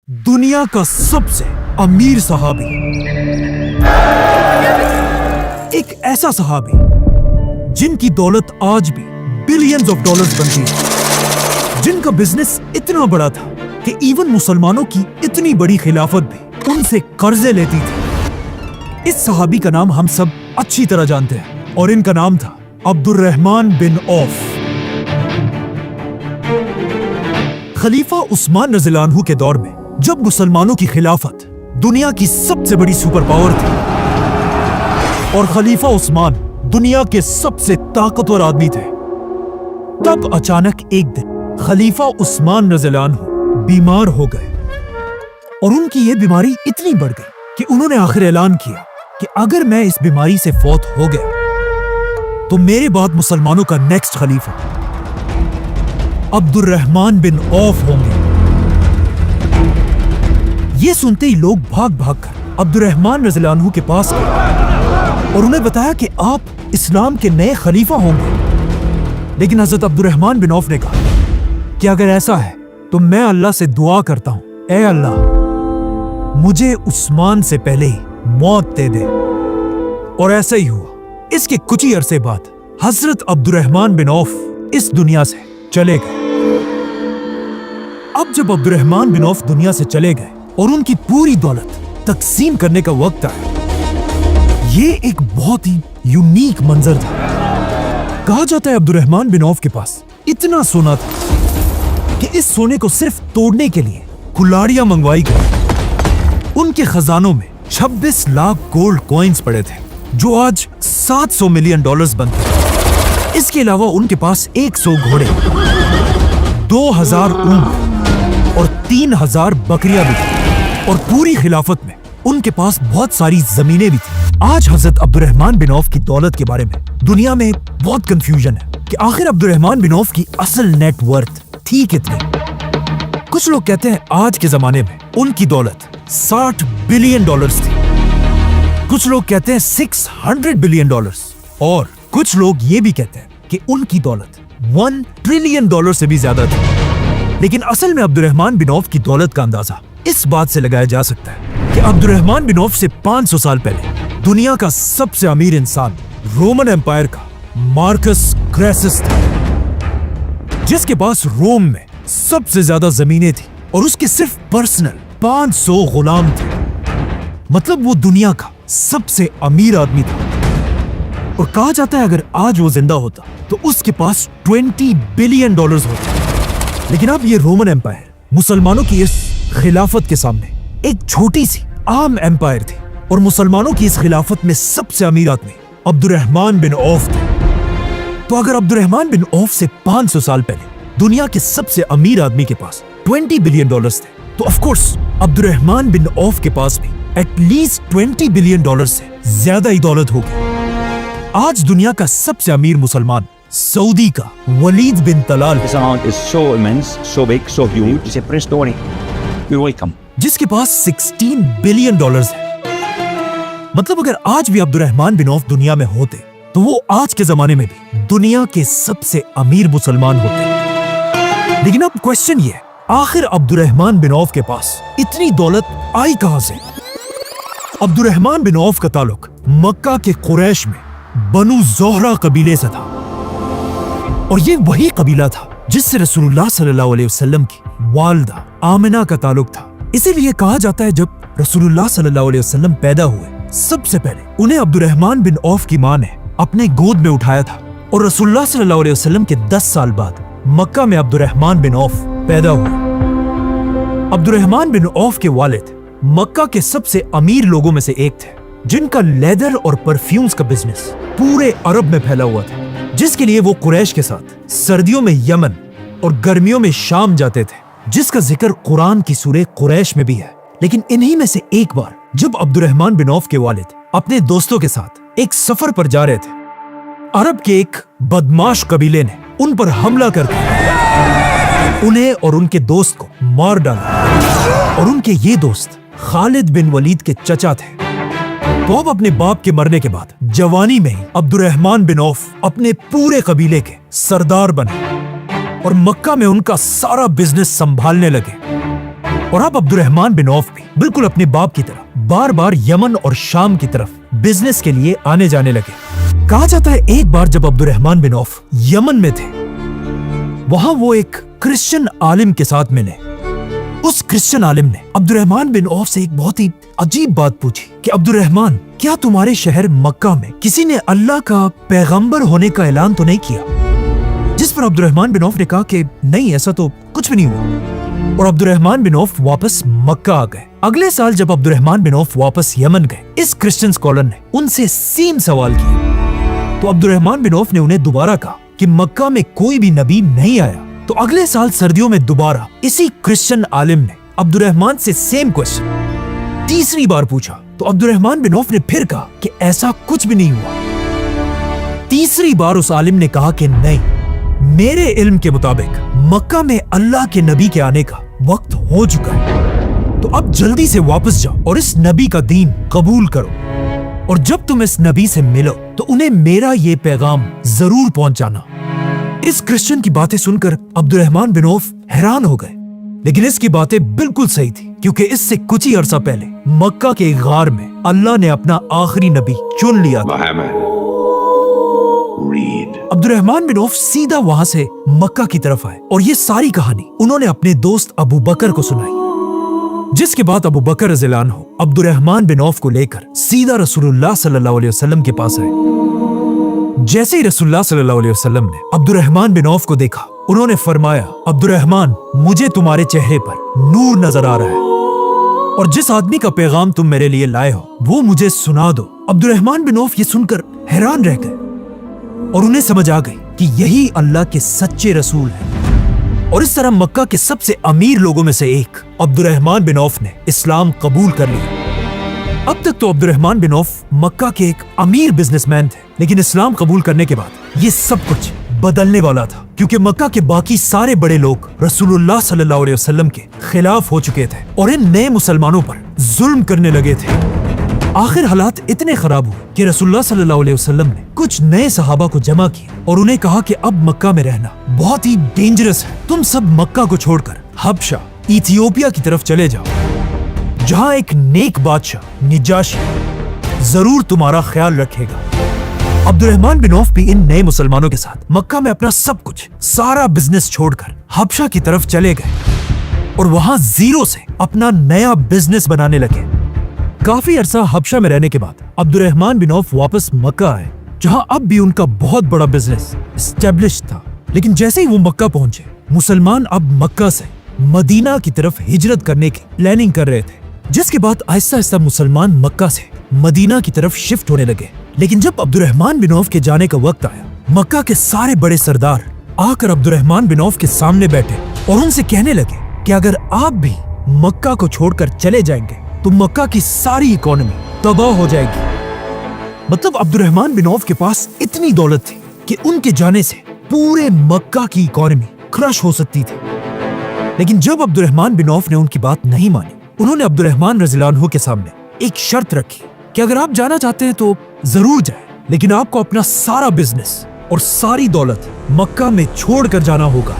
दुनिया का सबसे अमीर सहाबी, एक ऐसा सहाबी जिनकी दौलत आज भी बिलियंस ऑफ डॉलर्स बनती है, जिनका बिजनेस इतना बड़ा था कि इवन मुसलमानों की इतनी बड़ी खिलाफत भी उनसे कर्जे लेती थी। इस सहाबी का नाम हम सब अच्छी तरह जानते हैं और इनका नाम था अब्दुर्रहमान बिन औफ। खलीफा उस्मान रज़ियल्लाहु अन्हु के दौर में जब मुसलमानों की खिलाफत दुनिया की सबसे बड़ी सुपर पावर थी और खलीफा उस्मान दुनिया के सबसे ताकतवर आदमी थे, तब अचानक एक दिन खलीफा उस्मान रज़ियल्लाहु अन्हु बीमार हो गए और उनकी ये बीमारी इतनी बढ़ गई कि उन्होंने आखिर ऐलान किया कि अगर मैं इस बीमारी से फौत हो गया तो मेरे बाद मुसलमानों का नेक्स्ट खलीफा अब्दुर्रहमान बिन औफ होंगे। ये सुनते ही लोग भाग भाग कर अब्दुर्रहमान रज़ियल्लाहु अन्हु के पास गए और उन्हें बताया कि आप इस्लाम के नए खलीफा होंगे। लेकिन हजरत अब्दुर्रहमान बिन औफ ने कहा कि अगर ऐसा है तो मैं अल्लाह से दुआ करता हूं, ऐ अल्लाह मुझे उस्मान से पहले ही मौत दे दे। और ऐसा ही हुआ। इसके कुछ ही अरसे बाद हजरत अब्दुर्रहमान बिन औफ इस दुनिया से चले गए। अब जब अब्दुर्रहमान बिन औफ दुनिया से चले गए और उनकी पूरी दौलत तकसीम करने का वक्त आया, ये एक बहुत ही यूनिक मंजर था। कहा जाता है अब्दुर्रहमान बिन औफ के पास इतना सोना था कि इस सोने को सिर्फ तोड़ने के लिए कुल्हाड़ियां मंगवाई गई। उनके खजानों में 26 लाख गोल्ड कॉइन्स पड़े थे जो आज 700 मिलियन डॉलर्स बनते हैं। इसके अलावा उनके पास 100 घोड़े, 2000 ऊंट और 3000 बकरियां भी थी और पूरी खिलाफत में उनके पास बहुत सारी जमीनें भी थी। आज हजरत अब्दुर्रहमान बिन औफ की दौलत के बारे में दुनिया में बहुत कंफ्यूजन है कि आखिर अब्दुर्रहमान बिन औफ की असल नेट वर्थ थी कितनी। कुछ लोग कहते हैं आज के जमाने में उनकी दौलत 60 बिलियन डॉलर्स थी, कुछ लोग कहते हैं 600 बिलियन डॉलर्स और कुछ लोग ये भी कहते हैं कि उनकी दौलत 1 ट्रिलियन डॉलर से भी ज्यादा थी। लेकिन असल में अब्दुर्रहमान बिन औफ की दौलत का अंदाजा इस बात से लगाया जा सकता है कि अब्दुर्रहमान बिन औफ से 500 साल पहले दुनिया का सबसे अमीर इंसान रोमन एम्पायर का मार्कस क्रेसस था, जिसके पास रोम में सबसे ज्यादा जमीनें थी और उसके सिर्फ पर्सनल 500 गुलाम थे। मतलब वो दुनिया का सबसे अमीर आदमी था और कहा जाता है अगर आज वो जिंदा होता तो उसके पास 20 बिलियन डॉलर्स होते। लेकिन अब ये रोमन एम्पायर मुसलमानों की इस खिलाफत के सामने एक छोटी सी आम एम्पायर थी और मुसलमानों की इस खिलाफत में सबसे अमीर आदमी अब्दुर्रहमान बिन औफ थे। तो अगर अब्दुर्रहमान बिन औफ से 500 साल पहले दुनिया के सबसे अमीर आदमी के पास 20 बिलियन डॉलर्स थे तो of course Abdurrahman bin Auf के पास भी एटलीस्ट 20 बिलियन डॉलर से ज्यादा ही दौलत होगी। आज दुनिया का सबसे अमीर मुसलमान सऊदी का वलीद बिन Talal, This amount is so immense, so big, so huge. It's a press story. You're welcome. जिसके पास 16 बिलियन डॉलर्स है। मतलब अगर आज भी अब्दुर्रहमान बिन औफ दुनिया में होते तो वो आज के जमाने में भी दुनिया के सबसे अमीर मुसलमान होते। लेकिन अब क्वेश्चन ये है, आखिर अब्दुर्रहमान बिन औफ के पास इतनी दौलत आई कहां से? अब्दुर्रहमान बिन औफ का ताल्लुक मक्का के कुरैश में बनु ज़ोहरा कबीले से था और ये वही कबीला था जिससे रसूलुल्लाह सल्लल्लाहु अलैहि वसल्लम की वालिदा आमिना का ताल्लुक था। इसीलिए कहा जाता है जब रसूलुल्लाह सल्लल्लाहु अलैहि वसल्लम पैदा हुए सबसे पहले उन्हें अब्दुर्रहमान बिन औफ की मां ने अपने गोद में उठाया था और रसूलुल्लाह सल्लल्लाहु अलैहि वसल्लम के 10 साल बाद मक्का में अब्दुर्रहमान बिन औफ पैदा हुए। अब्दुर्रहमान बिन औफ के वालिद मक्का के सबसे अमीर लोगों में से एक थे, जिनका लेदर और परफ्यूम्स का बिजनेस पूरे अरब में फैला हुआ था, जिसके लिए वो कुरैश के साथ सर्दियों में यमन और गर्मियों में शाम जाते थे, जिसका जिक्र कुरान की सूरह कुरैश में भी है। लेकिन इन्हीं में से एक बार जब अब्दुर्रहमान बिन औफ के वालिद अपने दोस्तों के साथ एक सफर पर जा रहे थे, अरब के एक बदमाश कबीले ने उन पर हमला करके उन्हें और उनके दोस्त को मार डाला और उनके ये दोस्त खालिद बिन वलीद के चचा थे। तो अब अपने बाप के मरने के बाद जवानी में ही अब्दुर्रहमान बिन औफ अपने पूरे कबीले के सरदार बने और मक्का में उनका सारा बिजनेस संभालने लगे। और अब अब्दुर्रहमान बिन औफ भी बिल्कुल अपने बाप की तरह बार बार यमन और शाम की तरफ बिजनेस के लिए आने जाने लगे। कहा जाता है एक बार जब अब्दुर्रहमान बिन औफ यमन में थे, वहां वो एक क्रिश्चियन आलिम के साथ मिले। उस क्रिश्चियन आलिम ने अब्दुर्रहमान बिन औफ से एक बहुत ही अजीब बात पूछी कि अब्दुर्रहमान, क्या तुम्हारे शहर मक्का में किसी ने अल्लाह का पैगंबर होने का ऐलान तो नहीं किया? जिस पर अब्दुर्रहमान बिन औफ ने कहा कि नहीं, ऐसा तो कुछ भी नहीं हुआ। और अब्दुर्रहमान बिन औफ वापस मक्का आ गए। अगले साल जब अब्दुर्रहमान बिन औफ वापस यमन गए, इस क्रिश्चियन स्कॉलर ने उनसे सेम सवाल किया। तो अब्दुर्रहमान बिन औफ ने उन्हें दोबारा कहा कि मक्का में कोई भी नबी नहीं आया। तो अगले साल सर्दियों में दोबारा इसी क्रिश्चियन आलिम ने अब्दुर्रहमान से सेम क्वेश्चन तीसरी बार पूछा। तो अब्दुर्रहमान बिन औफ ने फिर कहा कि ऐसा कुछ भी नहीं हुआ। तीसरी बार उस आलिम ने कहा कि नहीं, मेरे इल्म के मुताबिक मक्का में अल्लाह के नबी के आने का वक्त हो चुका है, तो अब जल्दी से वापस जाओ और इस नबी का दीन कबूल करो। और जब तुम इस नबी से मिलो तो उन्हें मेरा ये पैगाम जरूर पहुंचाना। इस क्रिश्चियन की बातें सुनकर अब्दुर्रहमान बिन औफ हैरान हो गए, लेकिन इसकी बातें बिल्कुल सही थी, क्योंकि इससे कुछ ही अरसा पहले मक्का के गार में अल्लाह ने अपना आखिरी नबी चुन लिया था। अब्दुर्रहमान बिन औफ सीधा वहां से मक्का की तरफ आए और ये सारी कहानी उन्होंने अपने दोस्त अबू बकर को सुनाई, जिसके बाद अबू बकर रज़ियल्लाहु अन्हु अब्दुर्रहमान बिन औफ को लेकर सीधा रसूलुल्लाह सल्लल्लाहु अलैहि वसल्लम के पास आए। जैसे ही रसूलुल्लाह सल्लल्लाहु अलैहि वसल्लम ने अब्दुर्रहमान बिन औफ को देखा, उन्होंने फरमाया, अब्दुर्रहमान, मुझे तुम्हारे चेहरे पर नूर नजर आ रहा है और जिस आदमी का पैगाम तुम मेरे लिए लाए हो वो मुझे सुना दो। अब्दुर्रहमान बिन औफ ये सुनकर हैरान रह गए और उन्हें समझ आ गई कि यही अल्लाह के सच्चे रसूल हैं। और इस तरह मक्का के सबसे अमीर लोगों में से एक अब्दुर्रहमान बिन औफ ने इस्लाम कबूल कर लिया। अब तक तो अब्दुर्रहमान बिन औफ मक्का के एक अमीर बिजनेसमैन थे, लेकिन इस्लाम कबूल करने के बाद ये सब कुछ बदलने वाला था, क्योंकि मक्का के बाकी सारे बड़े लोग रसूलुल्लाह सल्लल्लाहु अलैहि वसल्लम के खिलाफ हो चुके थे और इन नए मुसलमानों पर जुल्म करने लगे थे। आखिर हालात इतने खराब हुए कि रसूलुल्लाह सल्लल्लाहु अलैहि वसल्लम ने कुछ नए सहाबा को जमा किया और उन्हें कहा कि अब मक्का में रहना बहुत ही डेंजरस है, तुम सब मक्का को छोड़कर हबशा, इथियोपिया की तरफ चले जाओ, जहां एक नेक बादशाह निजाशी जरूर तुम्हारा ख्याल रखेगा। अब्दुर्रहमान बिन औफ भी इन नए मुसलमानों के साथ मक्का में अपना सब कुछ, सारा बिजनेस छोड़कर हबशा की तरफ चले गए और वहां जीरो से अपना नया बिजनेस बनाने लगे। काफी अरसा हबशा में रहने के बाद अब्दुर्रहमान बिन औफ वापस मक्का आए, जहां अब भी उनका बहुत बड़ा बिजनेस एस्टेब्लिश था। लेकिन जैसे ही वो मक्का पहुंचे, मुसलमान अब मक्का से मदीना की तरफ हिजरत करने की प्लानिंग कर रहे थे, जिसके बाद आहिस्ता आहिस्ता मुसलमान मक्का से मदीना की तरफ शिफ्ट होने लगे। लेकिन जब अब्दुर्रहमान बिन औफ के जाने का वक्त आया, मक्का के सारे बड़े सरदार आकर अब्दुर्रहमान बिन औफ के सामने बैठे और उनसे कहने लगे कि अगर आप भी मक्का को छोड़कर चले जाएंगे तो मक्का की सारी इकोनॉमी तबाह हो जाएगी। मतलब अब्दुर्रहमान बिन औफ के पास इतनी दौलत थी कि उनके जाने से पूरे मक्का की इकोनॉमी क्रश हो सकती थी। लेकिन जब अब्दुर्रहमान बिन औफ ने उनकी बात नहीं मानी, उन्होंने अब्दुर्रहमान रज़ियल्लाहु अन्हु के सामने एक शर्त रखी कि अगर आप जाना चाहते हैं तो जरूर जाएं, लेकिन आपको अपना सारा बिजनेस और सारी दौलत मक्का में छोड़कर जाना होगा।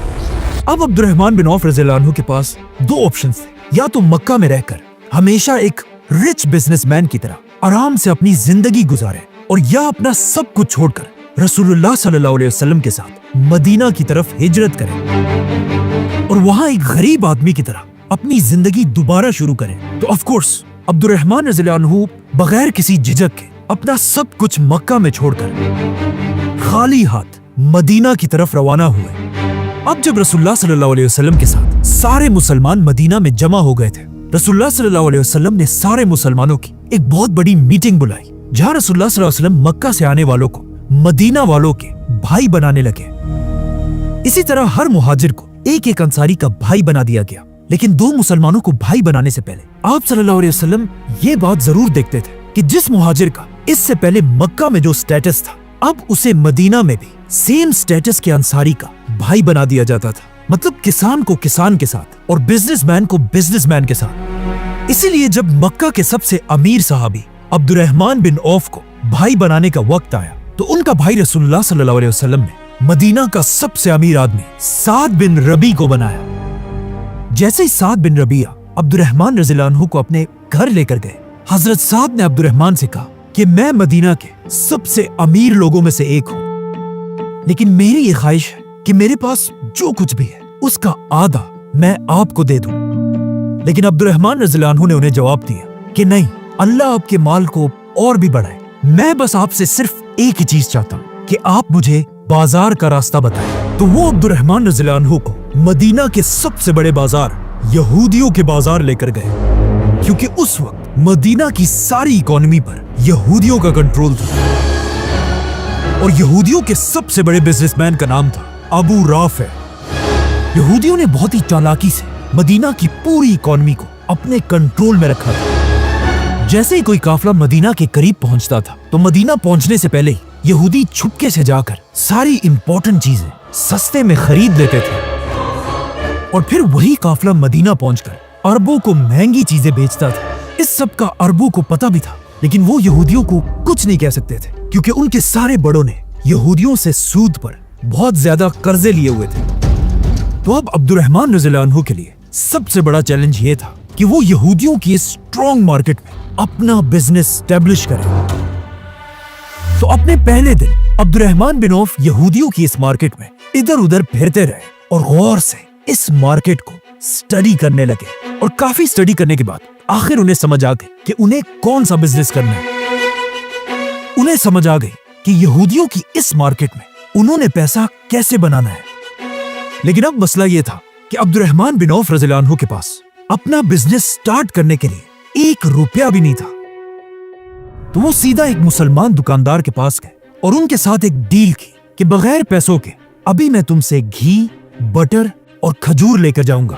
अब अब्दुर्रहमान बिन औफ रज़ियल्लाहु अन्हु के पास दो ऑप्शन थे, या तो मक्का में रहकर हमेशा एक रिच बिजनेसमैन की तरह आराम से अपनी जिंदगी गुजारे, और या अपना सब कुछ छोड़कर रसूलुल्लाह सल्लल्लाहु अलैहि वसल्लम के साथ मदीना की तरफ हिजरत करें और वहां एक गरीब आदमी की तरह अपनी जिंदगी दोबारा शुरू करें। तो ऑफ कोर्स अब्दुर्रहमान रज़ियल्लाहु अन्हु बगैर किसी झिझक के अपना सब कुछ मक्का में छोड़कर खाली हाथ मदीना की तरफ रवाना हुए। अब जब रसूलुल्लाह सल्लल्लाहु अलैहि वसल्लम के साथ सारे मुसलमान मदीना में जमा हो गए थे, रसूलुल्लाह सल्लल्लाहु अलैहि वसल्लम ने सारे मुसलमानों की एक बहुत बड़ी मीटिंग बुलाई, जहां रसूलुल्लाह सल्लल्लाहु अलैहि वसल्लम मक्का से आने वालों को मदीना वालों के भाई बनाने लगे। इसी तरह हर मुहाजिर को एक एक अंसारी का भाई बना दिया गया। लेकिन दो मुसलमानों को भाई बनाने से पहले आप सल्लल्लाहु अलैहि वसल्लम ये बात जरूर देखते थे कि जिस मुहाजिर का इससे पहले मक्का में जो स्टेटस था, अब उसे मदीना में भी सेम स्टेटस के अंसारी का भाई बना दिया जाता था। मतलब किसान को किसान के साथ और बिजनेसमैन को बिजनेसमैन के साथ। इसीलिए जब मक्का के सबसे अमीर सहाबी अब्दुर्रहमान बिन औफ को भाई बनाने का वक्त आया, तो उनका भाई रसूलुल्लाह सल्लल्लाहु अलैहि वसल्लम ने मदीना का सबसे अमीर आदमी साद बिन रबी को बनाया। जैसे ही साद बिन रबिया अब्दुर्रहमान रज़ी अल्लाह अन्हु को अपने घर लेकर गए। हजरत साद ने अब्दुर्रहमान से कहा कि मैं मदीना के सबसे अमीर लोगों में से एक हूँ, लेकिन मेरी ये ख्वाहिश है कि मेरे पास जो कुछ भी है उसका आधा मैं आपको दे दूं। लेकिन अब्दुर्रहमान रज़ी अल्लाह अन्हु ने उन्हें जवाब दिया कि नहीं, अल्लाह आपके माल को और भी बढ़ाए। मैं बस आपसे सिर्फ एक ही चीज चाहता हूँ कि आप मुझे बाजार का रास्ता बताएं। तो वो अब्दुर्रहमान रज़ी अल्लाह अन्हु को मदीना के सबसे बड़े बाजार यहूदियों के बाजार लेकर गए, क्योंकि उस वक्त मदीना की सारी इकोनॉमी पर यहूदियों का कंट्रोल था। और यहूदियों के सबसे बड़े बिजनेसमैन का नाम था अबू राफे। यहूदियों ने बहुत ही चालाकी से मदीना की पूरी इकोनॉमी को अपने कंट्रोल में रखा था। जैसे ही कोई काफिला मदीना के करीब पहुंचता था तो मदीना पहुंचने से पहले ही यहूदी छुपके से जाकर सारी इंपॉर्टेंट चीजें सस्ते में खरीद लेते थे, और फिर वही काफिला मदीना पहुंचकर अरबों को महंगी चीजें बेचता था। इस सब का अरबों को पता भी था, लेकिन वो यहूदियों को कुछ नहीं कह सकते थे, क्योंकि उनके सारे बड़ों ने यहूदियों से सूद पर बहुत ज्यादा कर्जे लिए हुए थे। तो अब अब्दुर्रहमान रज़ी अल्लाह अन्हु के लिए सबसे बड़ा चैलेंज ये था कि वो यहूदियों की इस स्ट्रॉन्ग मार्केट में अपना बिजनेस स्टैब्लिश करें। तो अपने पहले दिन अब्दुर्रहमान बिन औफ यहूदियों की इस मार्केट में इधर उधर फिरते रहे और गौर से इस मार्केट को स्टडी करने लगे। और काफी स्टडी करने के बाद आखिर उन्हें समझ आ गई कि उन्हें कौन सा बिजनेस करना है। उन्हें समझ आ गई कि यहूदियों की इस मार्केट में उन्होंने पैसा कैसे बनाना है। लेकिन अब मसला यह था कि अब्दुर्रहमान बिन औफ रज़ी अल्लाह अन्हु के पास अपना बिजनेस स्टार्ट करने के लिए 1 रुपया भी नहीं था। तो वो सीधा एक मुसलमान दुकानदार के पास गए और उनके साथ एक डील की कि बगैर पैसों के अभी मैं तुमसे घी, बटर और खजूर लेकर जाऊंगा,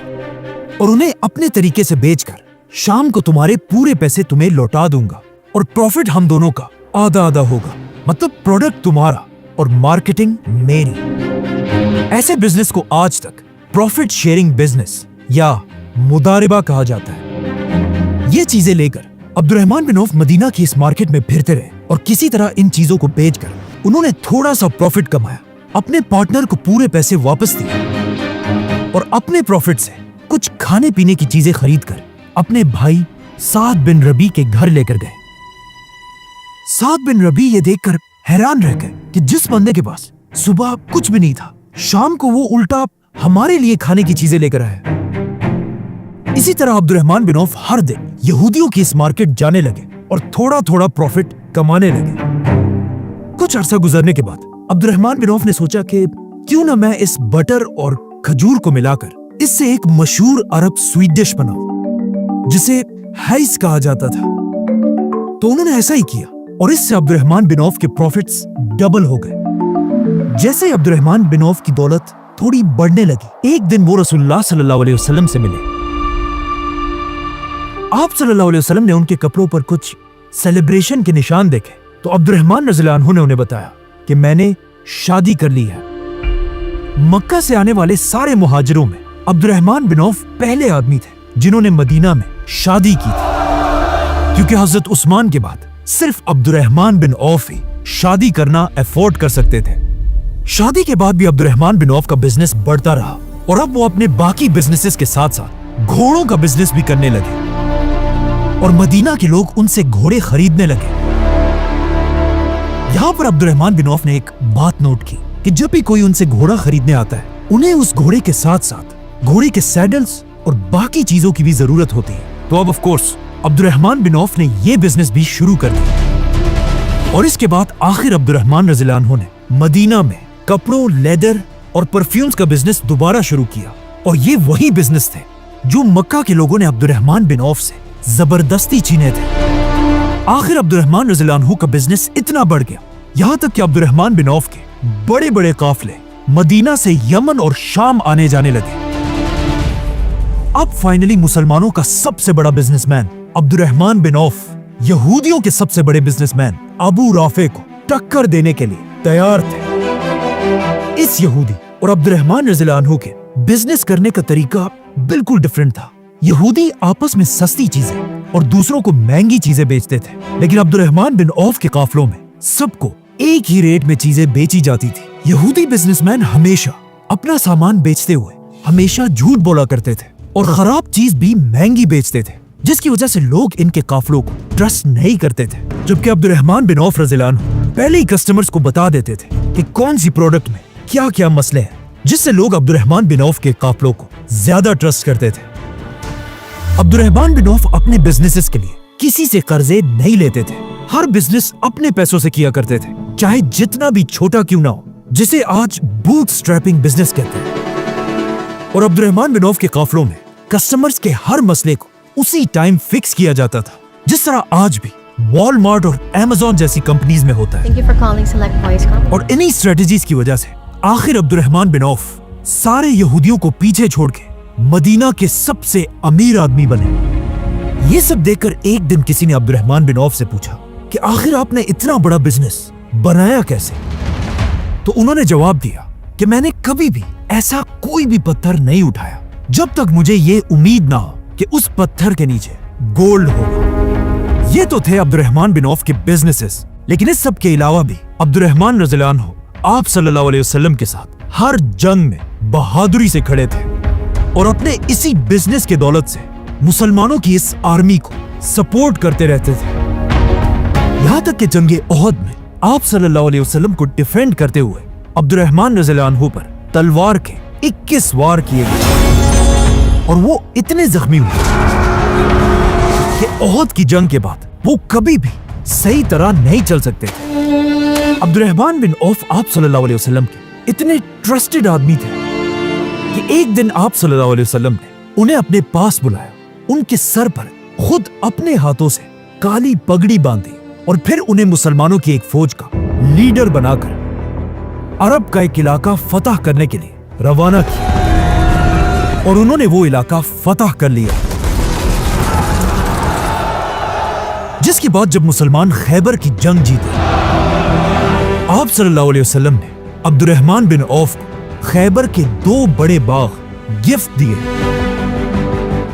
और उन्हें अपने तरीके से बेचकर शाम को तुम्हारे पूरे पैसे तुम्हें लौटा दूंगा, और प्रॉफिट हम दोनों का आधा आधा होगा। मतलब प्रोडक्ट तुम्हारा और मार्केटिंग मेरी। ऐसे बिजनेस को आज तक प्रॉफिट शेयरिंग बिजनेस या मुदारिबा कहा जाता है। ये चीजें लेकर अब्दुर्रहमान बिन औफ मदीना की इस मार्केट में फिरते रहे, और किसी तरह इन चीजों को बेचकर उन्होंने थोड़ा सा प्रॉफिट कमाया, अपने पार्टनर को पूरे पैसे वापस दिए, और अपने प्रॉफिट से कुछ खाने पीने की चीजें खरीदकर अपने भाई साद बिन रबी के घर लेकर गए। साद बिन रबी ये देखकर हैरान रह गए कि जिस बंदे के पास सुबह कुछ भी नहीं था, शाम को वो उल्टा हमारे लिए खाने की चीजें लेकर आया। इसी तरह अब्दुर्रहमान बिन औफ हर दिन यहूदियों की इस मार्केट जाने लगे और थोड़ा थोड़ा प्रॉफिट कमाने लगे। कुछ अरसा गुजरने के बाद अब्दुर्रहमान बिन औफ ने सोचा कि क्यों ना मैं इस बटर और खजूर को मिलाकर इससे एक मशहूर अरब स्वीट डिश बनाऊं, जिसे हैस कहा जाता था। तो उन्होंने ऐसा ही किया, और इससे अब्दुर्रहमान बिन औफ के प्रॉफिट्स डबल हो गए। जैसे ही अब्दुर्रहमान बिन औफ की दौलत थोड़ी बढ़ने लगी, एक दिन वो रसूलुल्लाह सल्लल्लाहु अलैहि वसल्लम से मिले। आप सल्लल्लाहु अलैहि वसल्लम ने उनके कपड़ों पर कुछ सेलिब्रेशन के निशान देखे, तो अब्दुर्रहमान रज़ी अल्लाह अन्हु ने उन्हें बताया कि मैंने शादी कर ली है। मक्का से आने वाले सारे मुहाजिरों में अब्दुर्रहमान बिन औफ पहले आदमी थे जिन्होंने मदीना में शादी की थी, क्योंकि हजरत उस्मान के बाद सिर्फ अब्दुर्रहमान बिन औफ ही शादी करना अफोर्ड कर सकते थे। शादी के बाद भी अब्दुर्रहमान बिन औफ का बिजनेस बढ़ता रहा, और अब वो अपने बाकी बिजनेसेस के साथ साथ घोड़ों का बिजनेस भी करने लगे, और मदीना के लोग उनसे घोड़े खरीदने लगे। यहाँ पर अब्दुर्रहमान बिन औफ ने एक बात नोट की कि जब भी कोई उनसे घोड़ा खरीदने आता है, उन्हें उस घोड़े के साथ साथ घोड़े के सैडल्स और बाकी चीजों की भी जरूरत होती है। तो अब of course Abdurrahman bin Auf ने ये बिजनेस भी शुरू कर दिया, और इसके बाद आखिर अब्दुर्रहमान रज़ी अल्लाह अन्हु ने मदीना में कपड़ों, लेदर और परफ्यूम्स का बिजनेस दोबारा शुरू किया। और ये वही बिजनेस थे जो मक्का के लोगों ने अब्दुर्रहमान बिन औफ से जबरदस्ती छीने थे। आखिर अब्दुर्रहमान रज़ी अल्लाह अन्हु का बिजनेस इतना बढ़ गया, यहाँ तक कि अब्दुर्रहमान बिन औफ के बड़े बड़े काफिले मदीना से यमन और शाम आने जाने लगे। अब फाइनली मुसलमानों का सबसे बड़ा बिजनेसमैन अब्दुर्रहमान बिन औफ यहूदियों के सबसे बड़े बिजनेसमैन अबू राफे को टक्कर देने के लिए तैयार थे। इस यहूदी और अब्दुर्रहमान रज़ी अल्लाह अन्हु के बिजनेस करने का तरीका बिल्कुल डिफरेंट था। यहूदी आपस में सस्ती चीजें और दूसरों को महंगी चीजें बेचते थे, लेकिन अब्दुर्रहमान बिन औफ के काफिलों में सबको एक ही रेट में चीजें बेची जाती थी। यहूदी बिजनेसमैन हमेशा अपना सामान बेचते हुए हमेशा झूठ बोला करते थे, और खराब चीज भी महंगी बेचते थे, जिसकी वजह से लोग इनके काफिलों को ट्रस्ट नहीं करते थे। जबकि अब्दुर्रहमान बिन औफ रज़ियल्लाहु अन्हु पहले ही कस्टमर्स को बता देते थे कि कौन सी प्रोडक्ट में क्या क्या मसले हैं, जिससे लोग अब्दुर्रहमान बिन औफ के काफिलों को ज्यादा ट्रस्ट करते थे। अब्दुर्रहमान बिन औफ अपने बिजनेसेस के लिए किसी से कर्जे नहीं लेते थे। हर बिजनेस अपने पैसों से किया करते थे, चाहे जितना भी छोटा क्यों ना हो, जिसे आज बूटस्ट्रैपिंग बिजनेस कहते हैं। और अब्दुर्रहमान बिन औफ के काफिलों में कस्टमर्स के हर मसले को उसी टाइम फिक्स किया जाता था, जिस तरह आज भी वॉलमार्ट और अमेज़न जैसी कंपनीज में होता है। Thank you for calling Select Voice Company. और इन्हीं स्ट्रेटजीज की वजह से आखिर अब्दुर्रहमान बिन औफ सारे यहूदियों को पीछे छोड़ के मदीना के सबसे अमीर आदमी बने। ये सब देखकर एक दिन किसी ने अब्दुर्रहमान बिन औफ से पूछा कि आखिर आपने इतना बड़ा बिजनेस बनाया कैसे? तो उन्होंने जवाब दिया कि मैंने कभी भी ऐसा कोई भी पत्थर नहीं उठाया जब तक मुझे ये उम्मीद ना हो कि उस पत्थर के नीचे गोल्ड होगा। ये तो थे अब्दुर्रहमान बिन औफ के बिजनेसेस, लेकिन इस सब के अलावा भी अब्दुर्रहमान रज़ियल्लाहु अन्हु आप सल्लल्लाहु अलैहि वसल्लम के साथ हर जंग में बहादुरी से खड़े थे और अपने इसी बिजनेस के दौलत से मुसलमानों की इस आर्मी को सपोर्ट करते रहते थे। यहाँ तक कि जंगे ओहद में आप सल्लल्लाहु अलैहि वसल्लम को डिफेंड करते हुए अब्दुर्रहमान रज़ियल्लाहु अन्हु पर तलवार के 21 वार किए गए और वो इतने जख्मी हुए कि ओहद की जंग के बाद वो कभी भी सही तरह नहीं चल सकते थे। अब्दुर्रहमान बिन औफ आप सल्लल्लाहु अलैहि वसल्लम के इतने ट्रस्टेड आदमी थे कि एक दिन आप सल्लल्लाहु अलैहि वसल्लम ने उन्हें अपने पास बुलाया, उनके सर पर खुद अपने हाथों से काली पगड़ी बांधी और फिर उन्हें मुसलमानों की एक फौज का लीडर बनाकर अरब का एक इलाका फतह करने के लिए रवाना किया और उन्होंने वो इलाका फतह कर लिया। जिसके बाद जब मुसलमान खैबर की जंग जीते, आप सल्लल्लाहु अलैहि वसल्लम ने अब्दुर्रहमान बिन औफ को खैबर के 2 बड़े बाग गिफ्ट दिए।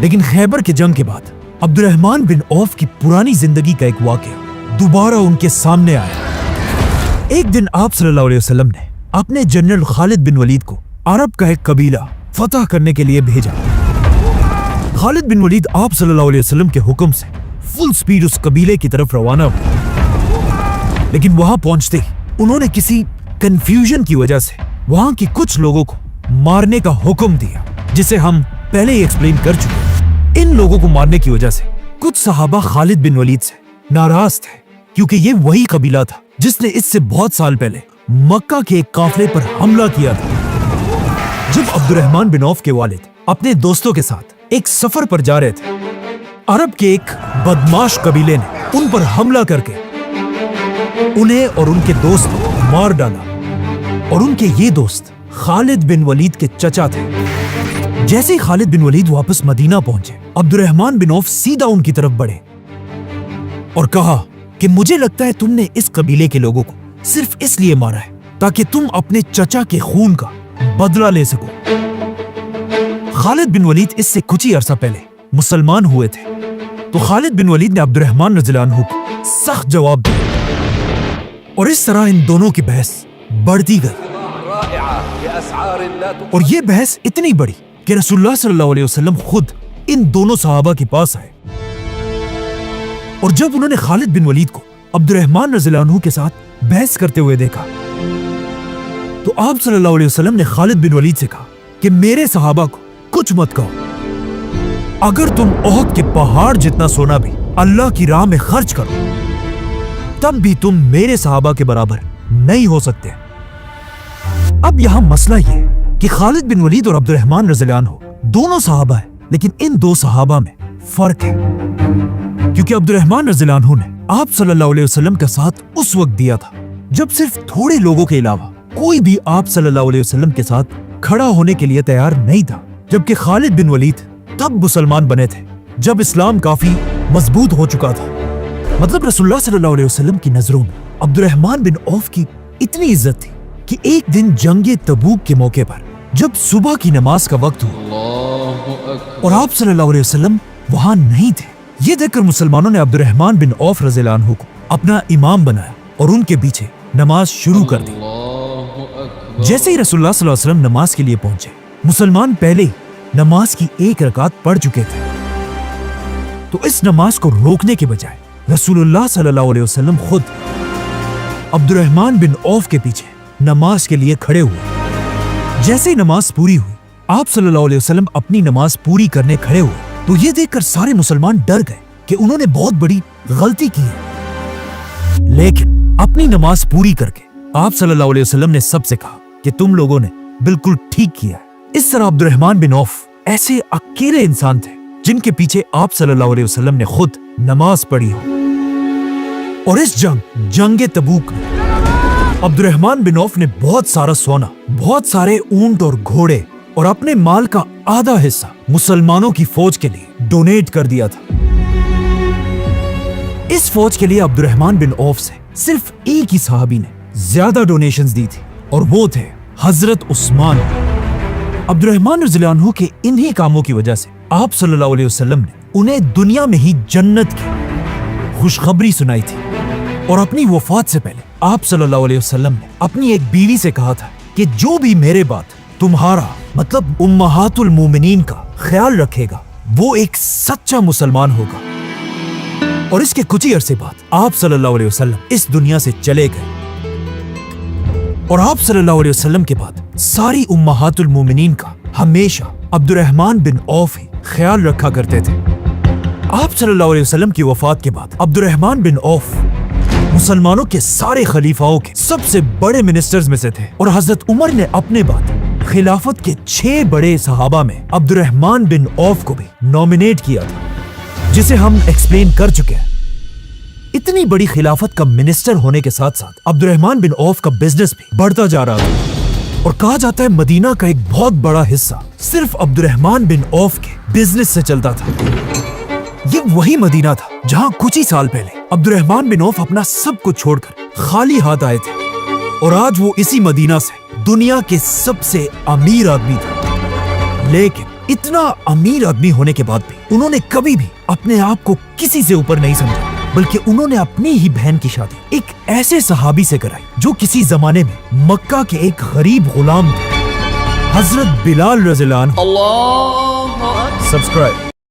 लेकिन खैबर के जंग के बाद अब्दुर्रहमान बिन औफ की पुरानी जिंदगी का एक वाकया दोबारा उनके सामने आया। एक दिन आप सल्लल्लाहु अलैहि वसल्लम ने अपने जनरल खालिद बिन वलीद को अरब का एक कबीला फतह करने के लिए भेजा। खालिद बिन वलीद आप सल्लल्लाहु अलैहि वसल्लम के हुक्म से फुल स्पीड उस कबीले की तरफ रवाना हुए, लेकिन वहां पहुंचते ही उन्होंने किसी कंफ्यूजन की वजह से वहां के कुछ लोगों को मारने का हुक्म दिया, जिसे हम पहले ही एक्सप्लेन कर चुके। इन लोगों को मारने की वजह से कुछ सहाबा खालिद बिन वलीद से नाराज थे, क्योंकि ये वही कबीला था जिसने इससे बहुत साल पहले मक्का के एक काफिले पर हमला किया था। जब अब्दुर्रहमान बिन औफ के वालिद अपने दोस्तों के साथ एक सफर पर जा रहे थे, अरब के एक बदमाश कबीले ने उन पर हमला करके उन्हें और उनके दोस्त को मार डाला और उनके ये दोस्त खालिद बिन वलीद के चचा थे। जैसे ही खालिद बिन वलीद वापस मदीना पहुंचे, अब्दुर्रहमान बिन औफ सीधा उनकी तरफ बढ़े और कहा कि मुझे लगता है तुमने इस कबीले के लोगों को सिर्फ इसलिए मारा है ताकि तुम अपने चचा के खून का बदला ले सको। खालिद बिन वलीद इससे कुछ ही अरसा पहले मुसलमान हुए थे, तो खालिद बिन वलीद ने अब्दुर्रहमान रज़ियल्लाहु अन्हु को सख्त जवाब दिया और इस तरह इन दोनों की बहस बढ़ती गई और ये बहस इतनी बड़ी कि रसूलुल्लाह सल्लल्लाहु अलैहि वसल्लम खुद इन दोनों सहाबा के पास आए और जब उन्होंने खालिद बिन वलीद को अब्दुर्रहमान रज़ियल्लाहु अन्हु के साथ बहस करते हुए देखा, तो आप सल्लल्लाहु अलैहि वसल्लम ने खालिद बिन वलीद से कहा कि मेरे सहाबा को कुछ मत कहो। अगर तुम ओहद के पहाड़ जितना सोना भी अल्लाह की राह में खर्च करो, तब भी तुम मेरे सहाबा के बराबर नहीं हो सकते। अब यहां मसला ये कि खालिद बिन वलीद और अब्दुर्रहमान रज़ियल्लाहु अन्हु दोनों सहाबा हैं, लेकिन इन दो सहाबा में फर्क है, क्योंकि अब्दुर्रहमान रज़ियल्लाहु अन्हु ने आप सल्लल्लाहु अलैहि वसल्लम का साथ उस वक्त दिया था जब सिर्फ थोड़े लोगों के अलावा कोई भी आप सल्लल्लाहु अलैहि वसल्लम के साथ खड़ा होने के लिए तैयार नहीं था। जबकि खालिद बिन वलीद तब मुसलमान बने थे जब इस्लाम काफी मजबूत हो चुका था। मतलब रसूलुल्लाह सल्लल्लाहु अलैहि वसल्लम की नजरों में अब्दुर्रहमान बिन औफ की इतनी इज्जत थी कि एक दिन जंगे तबूक के मौके पर जब सुबह की नमाज का वक्त हुआ और आप सल्लल्लाहु अलैहि वसल्लम वहां नहीं थे, ये देखकर मुसलमानों ने अब्दुर्रहमान बिन औफ रज़ियल्लाहु अन्हु को अपना इमाम बनाया और उनके पीछे नमाज शुरू कर दी। जैसे ही रसूलुल्लाह सल्लल्लाहु अलैहि वसल्लम नमाज के लिए पहुंचे, मुसलमान पहले ही नमाज की एक रकात पढ़ चुके थे। तो इस नमाज को रोकने के बजाय रसूलुल्लाह सल्लल्लाहु अलैहि वसल्लम खुद अब्दुर्रहमान बिन औफ के पीछे नमाज के लिए खड़े हुए। जैसे ही नमाज पूरी हुई, आप सल्लल्लाहु अलैहि वसल्लम अपनी नमाज पूरी करने खड़े हुए तो ये देखकर सारे मुसलमान डर गए कि उन्होंने बहुत बड़ी गलती की है। लेकिन अपनी नमाज पूरी करके आप सल्लल्लाहु अलैहि वसल्लम ने सबसे कहा कि तुम लोगों ने बिल्कुल ठीक किया है। इस तरह अब्दुर्रहमान बिन औफ ऐसे अकेले इंसान थे जिनके पीछे आप सल्लल्लाहु अलैहि वसल्लम ने खुद नमाज पढ़ी हो। और इस जंगे तबूक में अब्दुर्रहमान बिन औफ ने बहुत सारा सोना, बहुत सारे ऊंट और घोड़े और अपने माल का आधा हिस्सा मुसलमानों की फौज के लिए डोनेट कर दिया था। इस फौज के लिए अब्दुर्रहमान बिन औफ से सिर्फ एक ही सहाबी ने ज्यादा डोनेशंस दी थी और वो थे हजरत उस्मान। अब्दुर्रहमान रज़ियल्लाहु अन्हु के इन्हीं कामों की वजह से आप सल्लल्लाहु अलैहि वसल्लम ने उन्हें दुनिया में ही जन्नत की खुशखबरी सुनाई थी। और अपनी वफात से पहले आप सल्लल्लाहु अलैहि वसल्लम ने अपनी एक बीवी से कहा था कि जो भी मेरे बाद तुम्हारा मतलब उम्महातुल मोमिनीन का ख्याल रखेगा वो एक सच्चा मुसलमान होगा। और इसके कुछ ही अरसे बाद आप सल्लल्लाहु अलैहि वसल्लम इस दुनिया से चले गए। और आप सल्लल्लाहु अलैहि वसल्लम के बाद सारी उम्महातुल मोमिनीन का हमेशा अब्दुर्रहमान बिन औफ ही ख्याल रखा करते थे। आप सल्लल्लाहु अलैहि वसल्लम की वफात के बाद अब्दुर्रहमान बिन औफ मुसलमानों के सारे खलीफाओं के सबसे बड़े मिनिस्टर्स में से थे। और हजरत उमर ने अपने बाद खिलाफत के 6 बड़े सहाबा में अब्दुर्रहमान बिन औफ को भी नॉमिनेट किया था, जिसे हम एक्सप्लेन कर चुके हैं। इतनी बड़ी खिलाफत का मिनिस्टर होने के साथ साथ अब्दुर्रहमान बिन औफ का बिजनेस भी बढ़ता जा रहा था। और कहा जाता है मदीना का एक बहुत बड़ा हिस्सा सिर्फ अब्दुर्रहमान बिन औफ के बिजनेस से चलता था। ये वही मदीना था जहां कुछ ही साल पहले अब्दुर्रहमान बिन औफ अपना सब कुछ छोड़कर खाली हाथ आए थे। और आज वो इसी मदीना से दुनिया के सबसे अमीर आदमी था। लेकिन इतना अमीर आदमी होने के बाद भी उन्होंने कभी भी अपने आप को किसी से ऊपर नहीं समझा, बल्कि उन्होंने अपनी ही बहन की शादी एक ऐसे सहाबी से कराई जो किसी जमाने में मक्का के एक गरीब गुलाम थे, हजरत बिलाल रज़ियल्लाहु अन्हु। सब्सक्राइब।